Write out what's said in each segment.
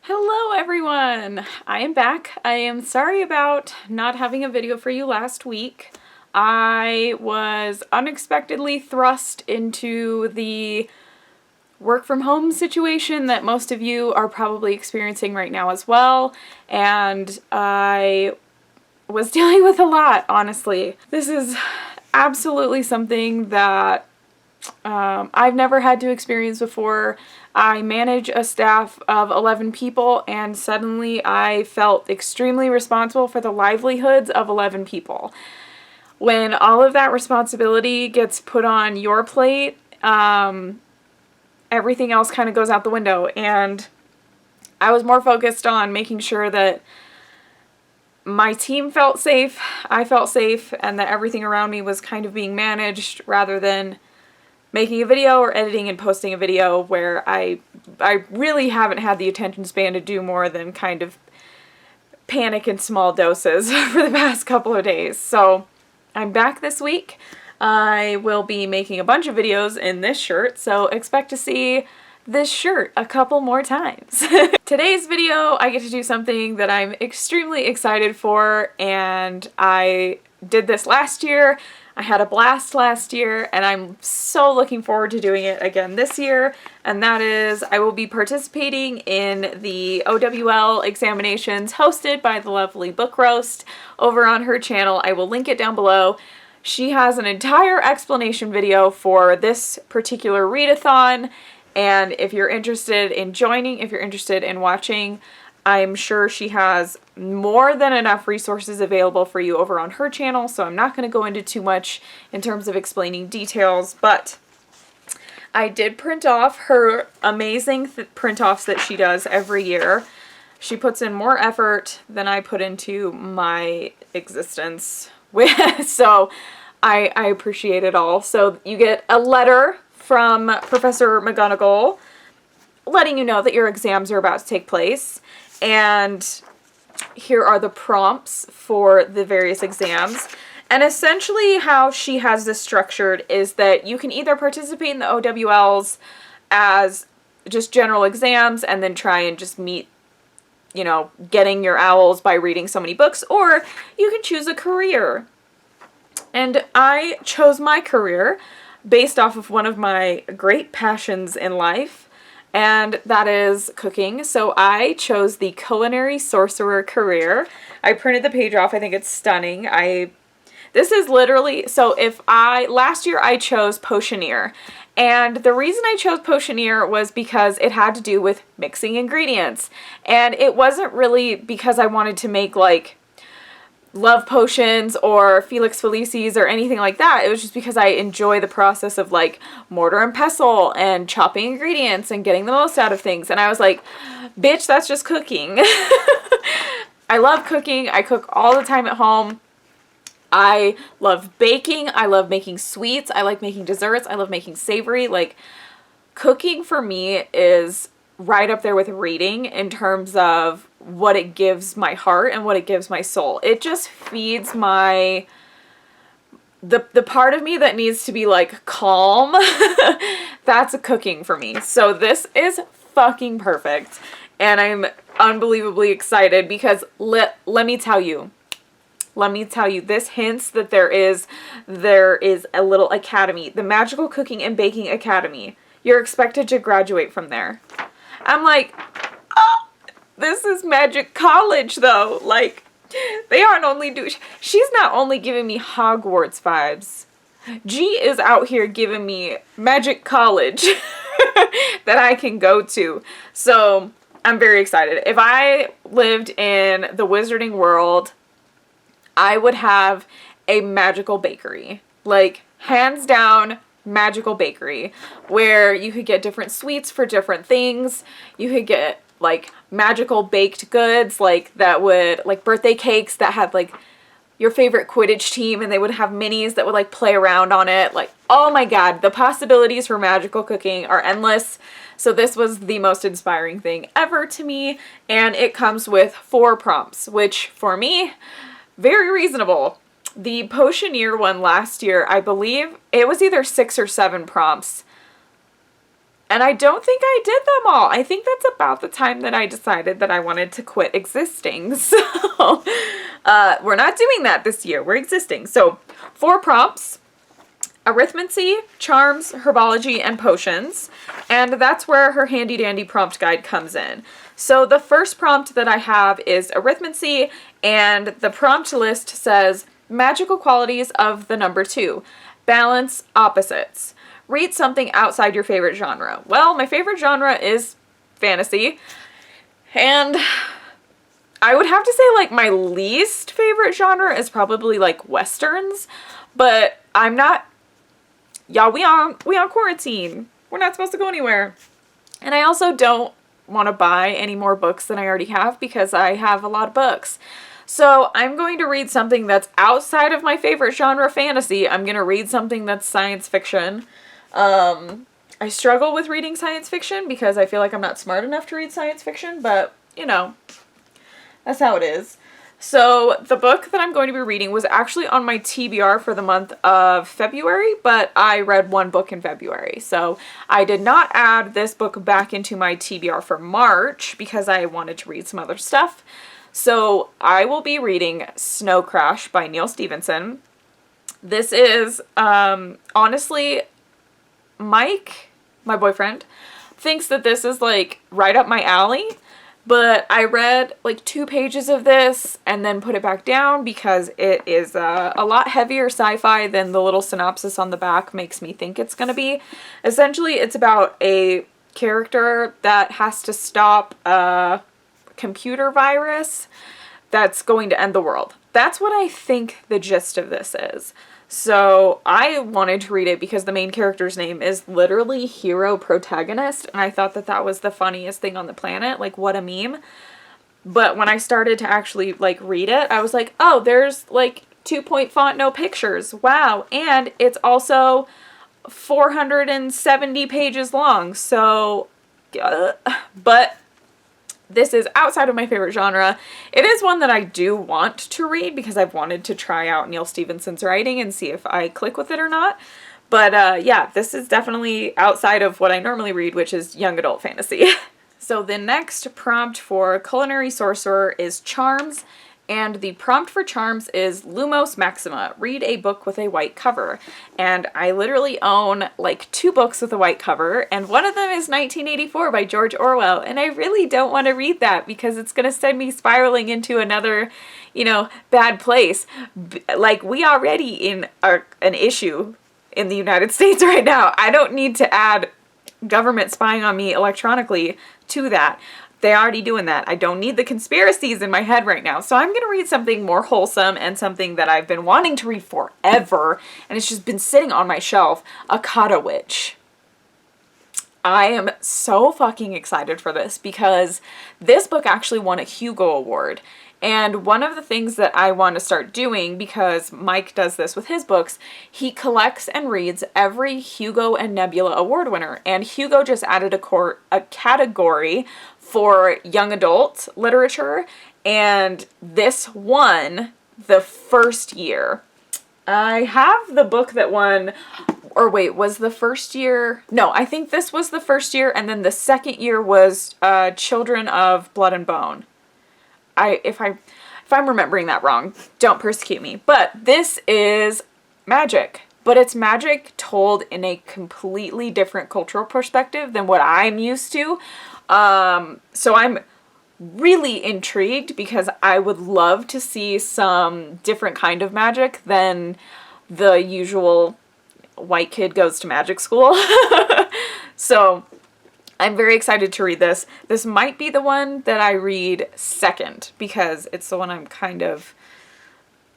Hello everyone! I am back. I am sorry about not having a video for you last week. I was unexpectedly thrust into the work from home situation that most of you are probably experiencing right now as well, and I was dealing with a lot, honestly. This is absolutely something that I've never had to experience before. I manage a staff of 11 people, and suddenly I felt extremely responsible for the livelihoods of 11 people. When all of that responsibility gets put on your plate, everything else kind of goes out the window, and I was more focused on making sure that my team felt safe, I felt safe, and that everything around me was kind of being managed rather than making a video or editing and posting a video where I really haven't had the attention span to do more than kind of panic in small doses for the past couple of days. So I'm back this week. I will be making a bunch of videos in this shirt, so expect to see this shirt a couple more times. Today's video, I get to do something that I'm extremely excited for, and I did this last year. I had a blast last year, and I'm so looking forward to doing it again this year, and that is I will be participating in the OWL examinations hosted by the lovely Book Roast over on her channel. I will link it down below. She has an entire explanation video for this particular readathon, and if you're interested in joining, if you're interested in watching, I'm sure she has more than enough resources available for you over on her channel, so I'm not going to go into too much in terms of explaining details, but I did print off her amazing print-offs that she does every year. She puts in more effort than I put into my existence. So I appreciate it all. So you get a letter from Professor McGonagall letting you know that your exams are about to take place, and here are the prompts for the various exams. And essentially how she has this structured is that you can either participate in the OWLs as just general exams and then try and just meet, you know, getting your owls by reading so many books, or you can choose a career. And I chose my career based off of one of my great passions in life, and that is cooking. So I chose the culinary sorcerer career. I printed the page off. I think it's stunning. This is literally, so last year I chose potioneer. And the reason I chose potioneer was because it had to do with mixing ingredients. And it wasn't really because I wanted to make like love potions or Felix Felicis or anything like that. It was just because I enjoy the process of like mortar and pestle and chopping ingredients and getting the most out of things. And I was like, bitch, that's just cooking. I love cooking. I cook all the time at home. I love baking. I love making sweets. I like making desserts. I love making savory. Like, cooking for me is right up there with reading in terms of what it gives my heart and what it gives my soul. It just feeds the part of me that needs to be like calm. That's cooking for me. So this is fucking perfect, and I'm unbelievably excited because let me tell you, this hints that there is a little academy, the Magical Cooking and Baking Academy. You're expected to graduate from there. I'm like, oh, this is Magic College though. Like, they aren't only she's not only giving me Hogwarts vibes. G is out here giving me Magic College that I can go to. So I'm very excited. If I lived in the wizarding world, I would have a magical bakery. Like, hands down, magical bakery, where you could get different sweets for different things. You could get like magical baked goods, like birthday cakes that had like your favorite Quidditch team, and they would have minis that would like play around on it. Like, oh my god, the possibilities for magical cooking are endless. So this was the most inspiring thing ever to me, and it comes with 4 prompts, which for me, very reasonable. The Potioneer one last year, I believe it was either 6 or 7 prompts. And I don't think I did them all. I think that's about the time that I decided that I wanted to quit existing. So we're not doing that this year. We're existing. So 4 prompts: arithmancy, charms, herbology, and potions. And that's where her handy dandy prompt guide comes in. So the first prompt that I have is arithmancy, and the prompt list says magical qualities of the number 2. Balance opposites. Read something outside your favorite genre. Well, my favorite genre is fantasy. And I would have to say, like, my least favorite genre is probably, like, westerns. But I'm not... Y'all, we on quarantine. We're not supposed to go anywhere. And I also don't want to buy any more books than I already have because I have a lot of books. So I'm going to read something that's outside of my favorite genre, fantasy. I'm going to read something that's science fiction. I struggle with reading science fiction because I feel like I'm not smart enough to read science fiction, but, you know, that's how it is. So the book that I'm going to be reading was actually on my TBR for the month of February, but I read 1 book in February. So I did not add this book back into my TBR for March because I wanted to read some other stuff. So I will be reading Snow Crash by Neil Stephenson. This is, honestly, Mike, my boyfriend, thinks that this is, like, right up my alley, but I read, like, 2 pages of this and then put it back down because it is a lot heavier sci-fi than the little synopsis on the back makes me think it's gonna be. Essentially, it's about a character that has to stop a computer virus that's going to end the world. That's what I think the gist of this is. So I wanted to read it because the main character's name is literally Hero Protagonist, and I thought that that was the funniest thing on the planet. Like, what a meme. But when I started to actually, like, read it, I was like, oh, there's, like, 2-point font, no pictures. Wow. And it's also 470 pages long. So, but this is outside of my favorite genre. It is one that I do want to read because I've wanted to try out Neil Stephenson's writing and see if I click with it or not. But yeah, this is definitely outside of what I normally read, which is young adult fantasy. So the next prompt for Culinary Sorcerer is Charms, and the prompt for Charms is Lumos Maxima, read a book with a white cover. And I literally own like 2 books with a white cover, and one of them is 1984 by George Orwell, and I really don't want to read that because it's going to send me spiraling into another, you know, bad place. Like, we already in an issue in the United States right now. I don't need to add government spying on me electronically to that. They're already doing that. I don't need the conspiracies in my head right now. So I'm going to read something more wholesome and something that I've been wanting to read forever, and it's just been sitting on my shelf, Akata Witch. I am so fucking excited for this because this book actually won a Hugo Award. And one of the things that I want to start doing, because Mike does this with his books, he collects and reads every Hugo and Nebula Award winner. And Hugo just added a category for young adult literature, and this won the first year. I have the book that won, or wait, was the first year? No, I think this was the first year, and then the second year was Children of Blood and Bone. If I'm remembering that wrong, don't persecute me. But this is magic. But it's magic told in a completely different cultural perspective than what I'm used to. So I'm really intrigued because I would love to see some different kind of magic than the usual white kid goes to magic school. So I'm very excited to read this. This might be the one that I read second because it's the one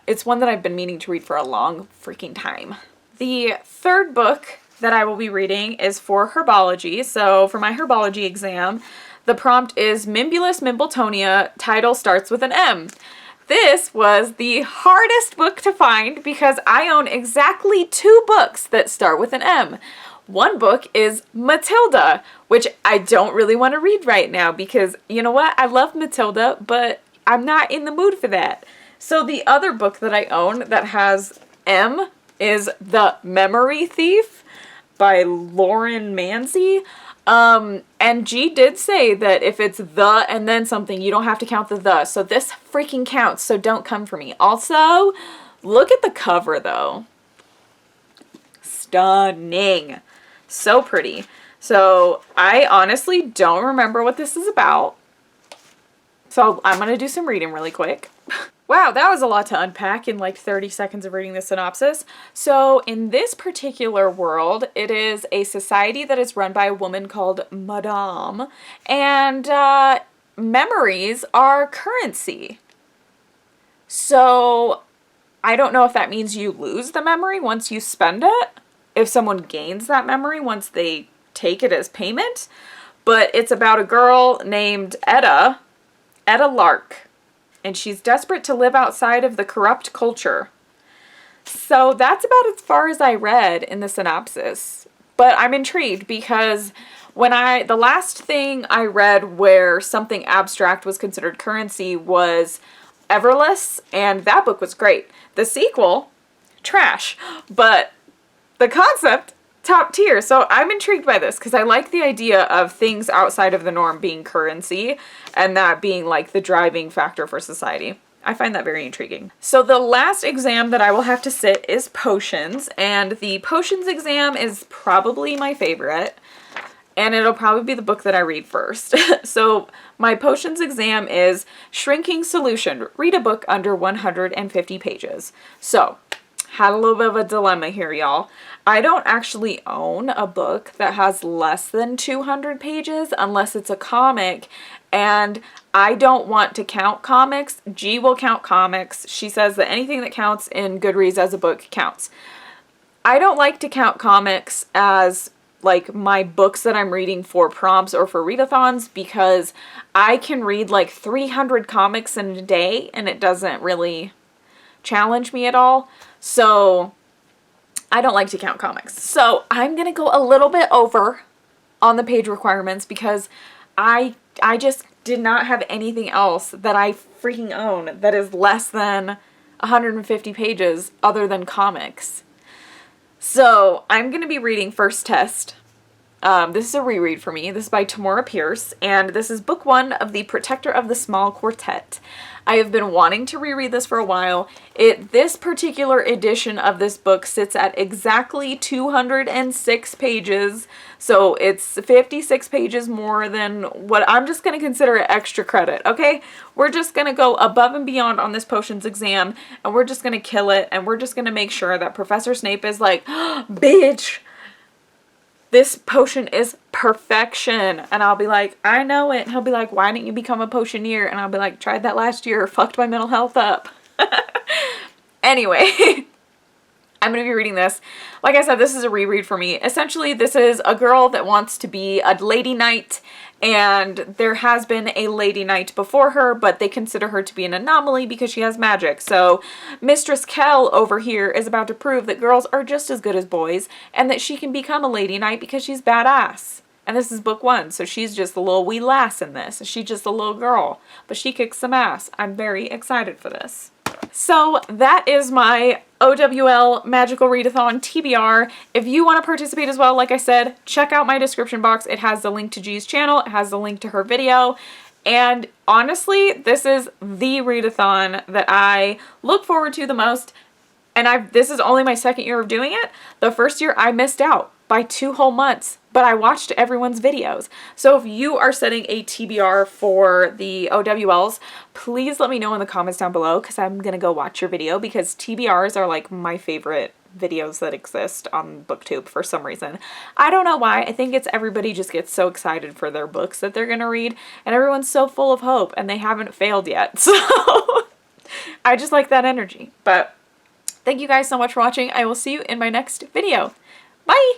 it's one that I've been meaning to read for a long freaking time. The third book that I will be reading is for Herbology. So for my Herbology exam, the prompt is Mimbulus Mimbletonia, title starts with an M. This was the hardest book to find because I own exactly 2 books that start with an M. One book is Matilda, which I don't really want to read right now because, you know what, I love Matilda, but I'm not in the mood for that. So the other book that I own that has M is The Memory Thief by Lauren Manzi. And G did say that if it's the and then something, you don't have to count the. So this freaking counts, so don't come for me. Also, look at the cover though. Stunning. So pretty. So I honestly don't remember what this is about. So I'm going to do some reading really quick. Wow, that was a lot to unpack in like 30 seconds of reading the synopsis. So in this particular world, it is a society that is run by a woman called Madame, and memories are currency. So I don't know if that means you lose the memory once you spend it, if someone gains that memory once they take it as payment, but it's about a girl named Etta Lark. And she's desperate to live outside of the corrupt culture. So that's about as far as I read in the synopsis. But I'm intrigued because the last thing I read where something abstract was considered currency was Everless, and that book was great. The sequel, trash. But the concept, top tier. So I'm intrigued by this because I like the idea of things outside of the norm being currency and that being like the driving factor for society. I find that very intriguing. So the last exam that I will have to sit is potions, and the potions exam is probably my favorite, and it'll probably be the book that I read first. So my potions exam is Shrinking Solution. Read a book under 150 pages. So had a little bit of a dilemma here, y'all. I don't actually own a book that has less than 200 pages unless it's a comic, and I don't want to count comics. G will count comics. She says that anything that counts in Goodreads as a book counts. I don't like to count comics as like my books that I'm reading for prompts or for readathons because I can read like 300 comics in a day and it doesn't really challenge me at all. So I don't like to count comics. So I'm going to go a little bit over on the page requirements because I just did not have anything else that I freaking own that is less than 150 pages other than comics. So I'm going to be reading First Test. This is a reread for me. This is by Tamora Pierce, and this is book 1 of The Protector of the Small Quartet. I have been wanting to reread this for a while. This particular edition of this book sits at exactly 206 pages, so it's 56 pages more than what I'm just going to consider extra credit, okay? We're just going to go above and beyond on this potions exam, and we're just going to kill it, and we're just going to make sure that Professor Snape is like, bitch, this potion is perfection. And I'll be like, I know it. And he'll be like, why didn't you become a potioneer? And I'll be like, tried that last year, fucked my mental health up. Anyway, I'm going to be reading this. Like I said, this is a reread for me. Essentially, this is a girl that wants to be a lady knight, and there has been a lady knight before her, but they consider her to be an anomaly because she has magic. So Mistress Kell over here is about to prove that girls are just as good as boys and that she can become a lady knight because she's badass. And this is book 1, so she's just a little wee lass in this. She's just a little girl, but she kicks some ass. I'm very excited for this. So that is my OWL Magical Readathon TBR. If you want to participate as well, like I said, check out my description box. It has the link to G's channel. It has the link to her video. And honestly, this is the readathon that I look forward to the most. And this is only my second year of doing it. The first year I missed out by 2 whole months, but I watched everyone's videos. So if you are setting a TBR for the OWLs, please let me know in the comments down below because I'm going to go watch your video because TBRs are like my favorite videos that exist on BookTube for some reason. I don't know why. I think it's everybody just gets so excited for their books that they're going to read and everyone's so full of hope and they haven't failed yet. So I just like that energy. But thank you guys so much for watching. I will see you in my next video. Bye!